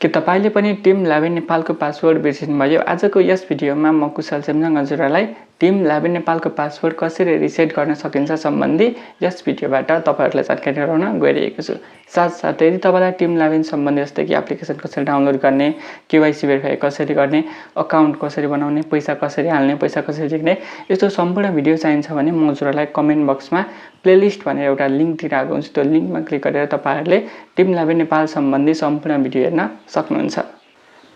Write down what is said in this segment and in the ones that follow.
के तपाईले पनि टीम11 नेपालको पासवर्ड बिर्सिनुभयो? आजको यस भिडियोमा म कुशल सेमसँग हजुरलाई टीम11 नेपालको पासवर्ड कसरी रिसेट गर्न सकिन्छ सम्बन्धी यस भिडियोबाट तपाईहरुलाई जानकारी गराउन गइरहेको छु। साथसाथै यदि तपाईलाई टीम11 सम्बन्धी जस्तै कि एप्लिकेसन कसरी डाउनलोड गर्ने, केवाइसी भेरिफाई कसरी गर्ने, अकाउन्ट कसरी बनाउने, पैसा कसरी हाल्ने, पैसा कसरी झिक्ने यस्तो सम्पूर्ण भिडियो चाहिन्छ भने म हजुरलाई कमेन्ट बक्समा प्लेलिस्ट भनेर एउटा लिंक दिइराखेको हुन्छु। त्यो लिंकमा क्लिक गरेर तपाईहरुले टीम11 नेपाल सम्बन्धी सम्पूर्ण भिडियो हेर्न सक्नुहुन्छ।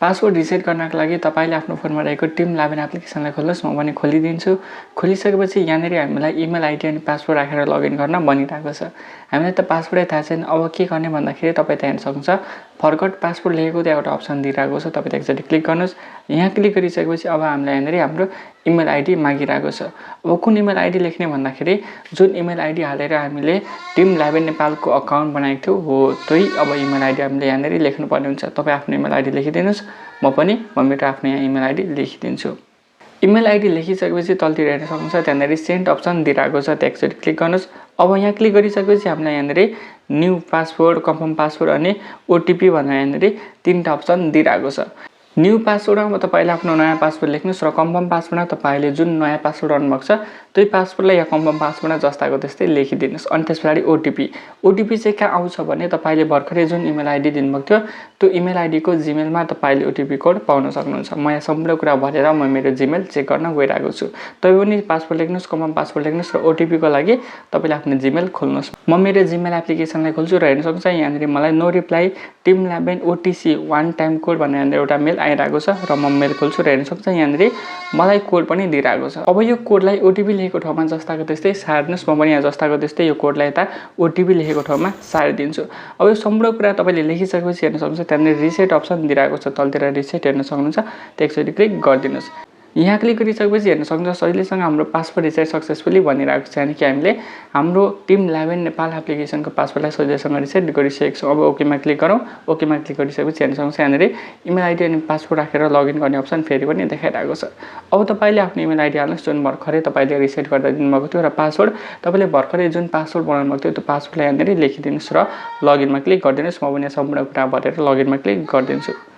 पासवर्ड रिसेट गर्नको लागि तपाईले आफ्नो फोनमा रहेको टीम11 एप्लिकेसनलाई खोल्नुस्। म पनि खोलिदिन्छु। खोलिसकेपछि यहाँनेर हामीलाई इमेल आइडी अनि पासवर्ड राखेर लगइन गर्न भनिरहेको छ। हामीलाई त पासवर्डै थाहा छैन। अब के गर्ने भन्दाखेरि तपाई त्यहाँ हेर्न सक्नुहुन्छ फरगट पासवर्ड लेखेको त्यहाँ एउटा अप्सन दिइरहेको छ। तपाई एकचोटी क्लिक गर्नुस्। यहाँ क्लिक गरिसकेपछि अब हामीलाई यहाँनेर हाम्रो इमेल आइडी मागिरहेको छ। अब कुन इमेल आइडी लेख्ने भन्दाखेरि जुन इमेल आइडी हालेर हामीले टीम11 नेपालको अकाउन्ट बनाएको थियौ हो त्यही अब इमेल आइडी हामीले यहाँनेर लेख्नु पर्ने हुन्छ। तपाई आफ्नो इमेल आइडी लेखिदिनुस्। म मेरो आफ्नो यहाँ इमेल आइडी लेखिदिन्छु। इमेल आइडी लेखिसकेपछि तलतिर हेर्न सक्नुहुन्छ त्यहाँनेर सेन्ड अप्सन दिइरहेको छ। त्यहाँ एकचोटी क्लिक गर्नुस्। अब यहाँ क्लिक गरिसकेपछि हामीलाई यहाँनेर न्यू पासवर्ड, कन्फर्म पासवर्ड अनि ओटीपी भनेर यहाँनेर तीनटा अप्सन दिइरहेको छ। न्यू पासवर्डमा तपाईले आफ्नो नयाँ पासवर्ड लेख्नुस् र कन्फर्म पासवर्डमा तपाईले जुन नयाँ पासवर्ड आउनुभएको छ त्यही पासवर्डलाई यहाँ कन्फर्म पासवर्डमा जस्ताको त्यस्तै लेखिदिनुस्। अनि त्यसपछि ओटीपी चाहिँ कहाँ आउँछ भने तपाईले भर्खरै जुन इमेल आइडी दिनुभएको थियो त्यो इमेल आइडीको जीमेलमा तपाईले ओटीपी कोड पाउन सक्नुहुन्छ। म यहाँ सम्पूर्ण कुरा भरेर म मेरो जीमेल चेक गर्न गइरहेको छु। तपाई पनि पासवर्ड लेख्नुस्, कन्फर्म पासवर्ड लेख्नुस् र ओटीपी को लागि तपाईले आफ्नो जीमेल खोल्नुस्। म मेरो जीमेल एप्लिकेसनलाई खोल्छु र हेर्न सक्नुहुन्छ यहाँनेर मलाई नो रिप्लाई टीम11 ओटीसी वन टाइम कोड भनेर यहाँनेर एउटा मेल आइरहेको छ र म मेल खोल्छु र हेर्न सक्नुहुन्छ यहाँनेर मलाई कोड पनि दिइरहेको छ। अब यो कोडलाई ओटीपी लेखेको ठाउँमा जस्ताको त्यस्तै सार्नुस्। म पनि यहाँ जस्ताको त्यस्तै यो कोडलाई यता ओटीपी लेखेको ठाउँमा सारिदिन्छु। अब यो सम्पूर्ण कुरा तपाईले लेखिसकेपछि हेर्न सक्नुहुन्छ त्यहाँनेर रिसेट अप्सन दिइरहेको छ। तलतिर रिसेट हेर्न सक्नुहुन्छ। त्यसैले क्लिक गरिदिनुस्। यहाँ क्लिक गरिसकेपछि हेर्न सक्नुहुन्छ सजिलैसँग हाम्रो पासवर्ड रिसेट सक्सेसफुली भनिरहेको छ। यानी कि हामीले हाम्रो टीम11 नेपाल एप्लिकेसनको पासवर्डलाई सजिलैसँग रिसेट गरिसकेको छौं। अब ओकेमा क्लिक गरौँ। ओकेमा क्लिक गरिसकेपछि हेर्न सक्नुहुन्छ यहाँनेर इमेल आइडी अनि पासवर्ड राखेर लगइन गर्ने अप्सन फेरि पनि देखाइरहेको छ। अब तपाईले आफ्नो इमेल आइडी हाल्नुस् जुन भर्खरै तपाईले रिसेट गर्दा दिनुभएको थियो र पासवर्ड तपाईले भर्खरै जुन पासवर्ड बनाउनु भएको थियो त्यो पासवर्डलाई यहाँनेर लेखिदिनुस् र लगइनमा क्लिक गरिदिनुस्। म पनि सम्पूर्ण कुरा भरेर लगइनमा क्लिक गरिदिन्छु।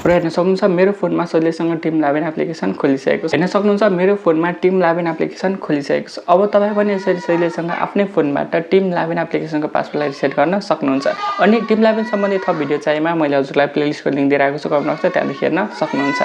र हेर्न सक्नुहुन्छ मेरो फोनमा सजिलैसँग टीम11 एप्लिकेसन खोलिसकेको छ। हेर्न सक्नुहुन्छ मेरो फोनमा टीम11 एप्लिकेसन खोलिसकेको छ। अब तपाई पनि यसरी सजिलैसँग आफ्नै फोनबाट टीम11 एप्लिकेसनको पासवर्डलाई रिसेट गर्न सक्नुहुन्छ। अनि टीम11 सम्बन्धी थप भिडियो चाहिएमा मैले हजुरलाई प्लेलिस्टको लिंक दिइरहेको छु। कमेन्ट बक्समा त्यहाँदेखि हेर्न सक्नुहुन्छ।